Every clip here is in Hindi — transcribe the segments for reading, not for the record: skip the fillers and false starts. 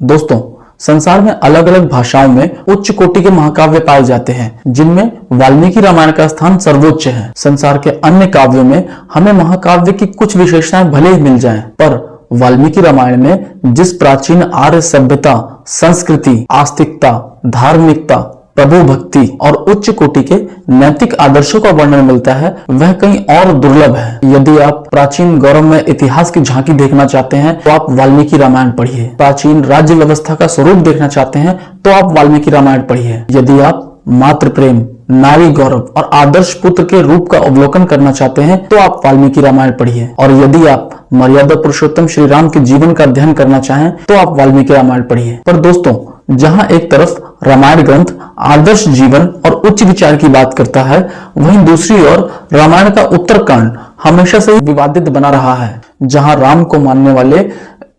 दोस्तों, संसार में अलग अलग भाषाओं में उच्च कोटि के महाकाव्य पाए जाते हैं, जिनमें वाल्मीकि रामायण का स्थान सर्वोच्च है। संसार के अन्य काव्यों में हमें महाकाव्य की कुछ विशेषताएं भले ही मिल जाएं, पर वाल्मीकि रामायण में जिस प्राचीन आर्य सभ्यता, संस्कृति, आस्तिकता, धार्मिकता, प्रभु भक्ति और उच्च कोटि के नैतिक आदर्शों का वर्णन मिलता है, वह कहीं और दुर्लभ है। यदि आप प्राचीन गौरवमय इतिहास की झांकी देखना चाहते हैं तो आप वाल्मीकि रामायण पढ़िए। प्राचीन राज्य व्यवस्था का स्वरूप देखना चाहते हैं तो आप वाल्मीकि रामायण पढ़िए। यदि आप मातृ प्रेम, नारी गौरव और आदर्श पुत्र के रूप का अवलोकन करना चाहते हैं तो आप वाल्मीकि रामायण पढ़िए। और यदि आप मर्यादा पुरुषोत्तम श्री राम के जीवन का अध्ययन करना चाहें तो आप वाल्मीकि रामायण पढ़िए। पर दोस्तों, जहां एक तरफ रामायण ग्रंथ आदर्श जीवन और उच्च विचार की बात करता है, वहीं दूसरी ओर रामायण का उत्तरकांड हमेशा से विवादित बना रहा है। जहां राम को मानने वाले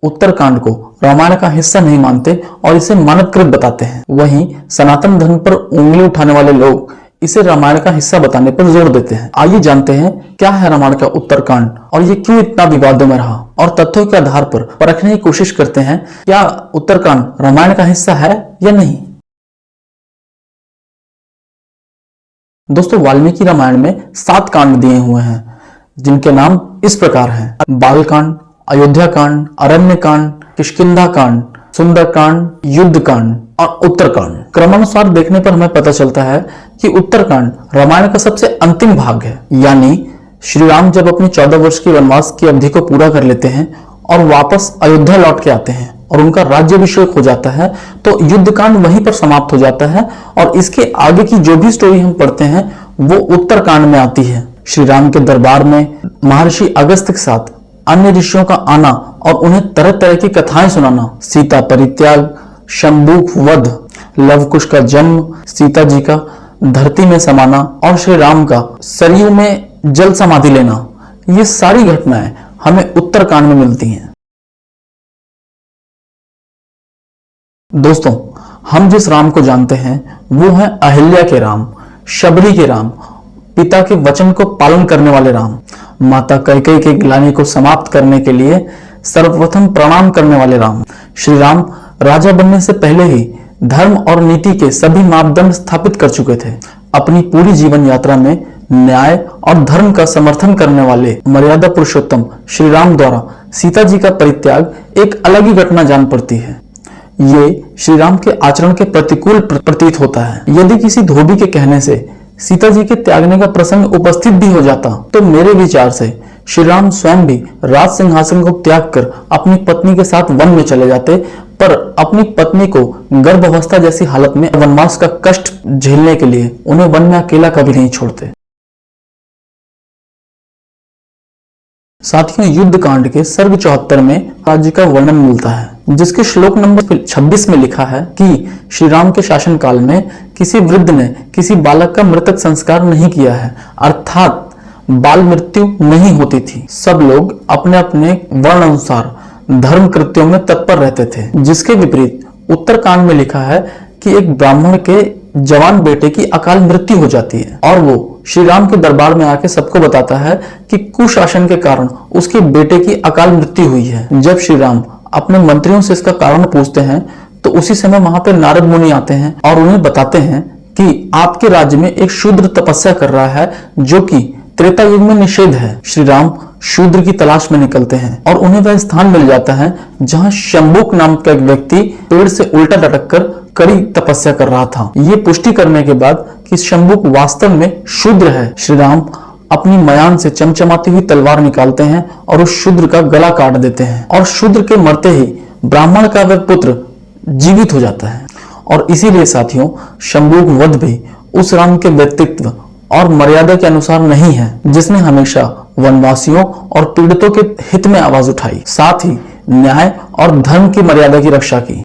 उत्तरकांड को रामायण का हिस्सा नहीं मानते और इसे मानवकृत बताते हैं, वहीं सनातन धर्म पर उंगली उठाने वाले लोग इसे रामायण का हिस्सा बताने पर जोर देते हैं। आइए जानते हैं क्या है रामायण का उत्तरकांड और ये क्यों इतना विवादों में रहा, और तथ्यों के आधार पर परखने की कोशिश करते हैं क्या उत्तरकांड रामायण का हिस्सा है या नहीं। दोस्तों, वाल्मीकि रामायण में 7 कांड दिए हुए हैं, जिनके नाम इस प्रकार हैं: बालकांड, अयोध्या कांड, अरण्य कांड, किष्किंधा कांड, सुंदरकांड, युद्ध कांड और उत्तरकांड। क्रमानुसार देखने पर हमें पता चलता है कि उत्तरकांड रामायण का सबसे अंतिम भाग है। यानी श्री राम जब अपनी 14 वर्ष की वनवास की अवधि को पूरा कर लेते हैं और वापस अयोध्या लौट के आते हैं और उनका राज्याभिषेक हो जाता है, तो युद्ध कांड वहीं पर समाप्त हो जाता है और इसके आगे की जो भी स्टोरी हम पढ़ते हैं वो उत्तरकांड में आती है। श्री राम के दरबार में महर्षि अगस्त्य के साथ अन्य ऋषियों का आना और उन्हें तरह तरह की कथाएं सुनाना, सीता परित्याग, शंभूक वध, लवकुश का जन्म, सीता जी का धरती में समाना और श्री राम का सरयू में जल समाधि लेना, ये सारी घटनाएं हमें उत्तरकांड में मिलती हैं। दोस्तों, हम जिस राम को जानते हैं वो है अहिल्या के राम, शबरी के राम, पिता के वचन को पालन करने वाले राम, माता कैकेयी के ग्लानि को समाप्त करने के लिए सर्वप्रथम प्रणाम करने वाले राम। श्री राम राजा बनने से पहले ही धर्म और नीति के सभी मापदंड स्थापित कर चुके थे। अपनी पूरी जीवन यात्रा में न्याय और धर्म का समर्थन करने वाले मर्यादा पुरुषोत्तम श्री राम द्वारा सीता जी का परित्याग एक अलग ही घटना जान पड़ती है। ये श्री राम के आचरण के प्रतिकूल प्रतीत होता है। यदि किसी धोबी के कहने से सीता जी के त्यागने का प्रसंग उपस्थित भी हो जाता तो मेरे विचार से श्री राम स्वयं भी राज सिंहासन को त्याग कर अपनी पत्नी के साथ वन में चले जाते, पर अपनी पत्नी को गर्भावस्था जैसी हालत में वनवास का कष्ट झेलने के लिए उन्हें वन में अकेला कभी नहीं छोड़ते। साथियों, युद्ध कांड के सर्ग 74 में राज्य का वर्णन मिलता है, जिसके श्लोक नंबर 26 में लिखा है कि श्री राम के शासन काल में किसी वृद्ध ने किसी बालक का मृतक संस्कार नहीं किया है, अर्थात बाल मृत्यु नहीं होती थी। सब लोग अपने अपने वर्ण अनुसार धर्म कृत्यों में तत्पर रहते थे। जिसके विपरीत उत्तरकांड में लिखा है कि एक ब्राह्मण के जवान बेटे की अकाल मृत्यु हो जाती है और वो श्री राम के दरबार में आके सबको बताता है कि कुशासन के कारण उसके बेटे की अकाल मृत्यु हुई है। जब श्री राम अपने मंत्रियों से इसका कारण पूछते हैं तो उसी समय वहां पर नारद मुनि आते हैं और उन्हें बताते हैं कि आपके राज्य में एक शूद्र तपस्या कर रहा है, जो कि त्रेता युग में निषेध है। श्री राम शूद्र की तलाश में निकलते हैं और उन्हें वह स्थान मिल जाता है जहां शंभूक नाम का एक व्यक्ति पेड़ से उल्टा लटक कर कड़ी तपस्या कर रहा था। ये पुष्टि करने के बाद कि शंभूक वास्तव में शूद्र है, श्री राम अपनी मयान से चमचमाती हुई तलवार निकालते हैं और उस शूद्र का गला काट देते हैं और शूद्र के मरते ही ब्राह्मण का वह पुत्र जीवित हो जाता है। और इसीलिए साथियों, शंभूक वध भी उस राम के व्यक्तित्व और मर्यादा के अनुसार नहीं है, जिसने हमेशा वनवासियों और पीड़ितों के हित में आवाज उठाई, साथ ही न्याय और धर्म की मर्यादा की रक्षा की।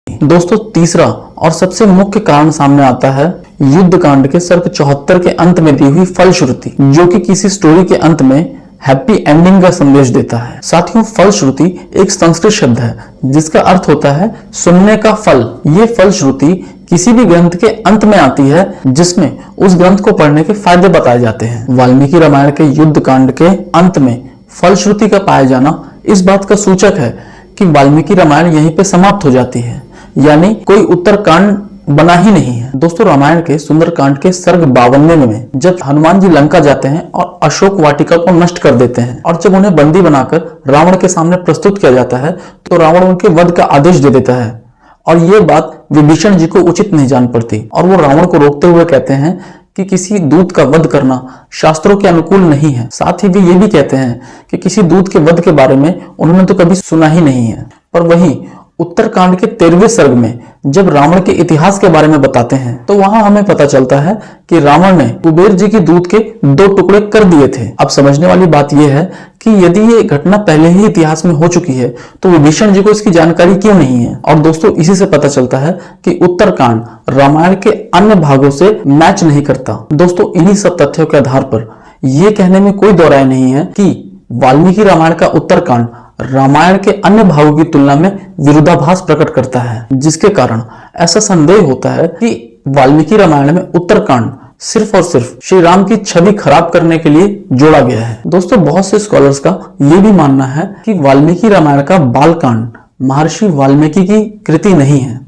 दोस्तों, तीसरा और सबसे मुख्य कारण सामने आता है युद्ध कांड के सर्ग 74 के अंत में दी हुई फलश्रुति, जो कि किसी स्टोरी के अंत में हैप्पी एंडिंग का संदेश देता है। साथियों, फलश्रुति एक संस्कृत शब्द है जिसका अर्थ होता है सुनने का फल। ये फलश्रुति किसी भी ग्रंथ के अंत में आती है जिसमें उस ग्रंथ को पढ़ने के फायदे बताए जाते हैं। वाल्मीकि रामायण के युद्ध कांड के अंत में फलश्रुति का पाया जाना इस बात का सूचक है कि वाल्मीकि रामायण यहीं पे समाप्त हो जाती है, यानी कोई उत्तरकांड बना ही नहीं है। दोस्तों, रामायण के सुंदरकांड के सर्ग 52 में जब हनुमान जी लंका जाते हैं और अशोक वाटिका को नष्ट कर देते हैं और जब उन्हें बंदी बनाकर रावण के सामने प्रस्तुत किया जाता है तो रावण उनके वध का आदेश दे देता है और ये बात विभीषण जी को उचित नहीं जान पड़ती और वो रावण को रोकते हुए कहते हैं कि किसी दूत का वध करना शास्त्रों के अनुकूल नहीं है। साथ ही वे ये भी कहते हैं कि किसी दूत के वध के बारे में उन्होंने तो कभी सुना ही नहीं है। पर वहीं उत्तरकांड के 13वें सर्ग में जब रावण के इतिहास के बारे में बताते हैं तो वहां हमें पता चलता है कि रावण ने कुबेर जी की दूत के 2 टुकड़े कर दिए थे। अब समझने वाली बात यह है कि यदि ये घटना पहले ही इतिहास में हो चुकी है तो विभीषण जी को इसकी जानकारी क्यों नहीं है। और दोस्तों, इसी से पता चलता है कि उत्तरकांड रामायण के अन्य भागों से मैच नहीं करता। दोस्तों, इन्हीं सब तथ्यों के आधार पर यह कहने में कोई दो राय नहीं है कि वाल्मीकि रामायण का उत्तरकांड रामायण के अन्य भागों की तुलना में विरोधाभास प्रकट करता है, जिसके कारण ऐसा संदेह होता है कि वाल्मीकि रामायण में उत्तरकांड सिर्फ और सिर्फ श्री राम की छवि खराब करने के लिए जोड़ा गया है। दोस्तों, बहुत से स्कॉलर्स का यह भी मानना है कि वाल्मीकि रामायण का बालकांड महर्षि वाल्मीकि की कृति नहीं है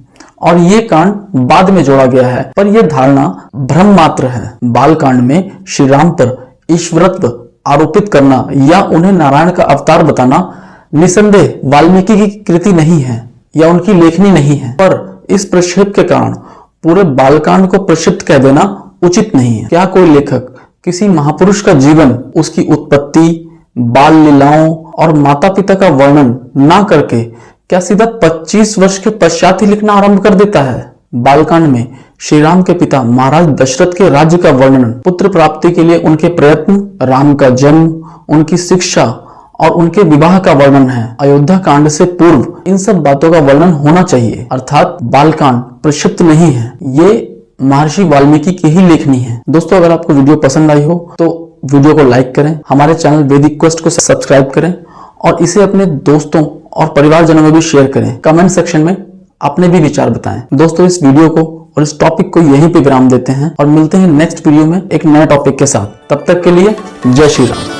और ये कांड बाद में जोड़ा गया है, पर यह धारणा भ्रम मात्र है। बालकांड में श्री राम पर ईश्वरत्व आरोपित करना या उन्हें नारायण का अवतार बताना निसंदेह वाल्मीकि की कृति नहीं है या उनकी लेखनी नहीं है, पर इस प्रक्षेप के कारण पूरे बालकांड को प्रक्षिप्त कह देना उचित नहीं है। क्या कोई लेखक किसी महापुरुष का जीवन, उसकी उत्पत्ति, बाल लीलाओं और माता पिता का वर्णन ना करके क्या सीधा 25 वर्ष के पश्चात ही लिखना आरंभ कर देता है? बालकांड में श्री राम के पिता महाराज दशरथ के राज्य का वर्णन, पुत्र प्राप्ति के लिए उनके प्रयत्न, राम का जन्म, उनकी शिक्षा और उनके विवाह का वर्णन है। अयोध्या कांड से पूर्व इन सब बातों का वर्णन होना चाहिए, अर्थात बालकांड प्रक्षिप्त नहीं है। ये महर्षि वाल्मीकि की ही लेखनी है। दोस्तों, अगर आपको वीडियो पसंद आई हो तो वीडियो को लाइक करें, हमारे चैनल वैदिक क्वेस्ट को सब्सक्राइब करें और इसे अपने दोस्तों और परिवारजनों में भी शेयर करें। कमेंट सेक्शन में अपने भी विचार बताएं। दोस्तों, इस वीडियो को और इस टॉपिक को यहीं पे विराम देते हैं और मिलते हैं नेक्स्ट वीडियो में एक नए टॉपिक के साथ। तब तक के लिए जय श्री राम।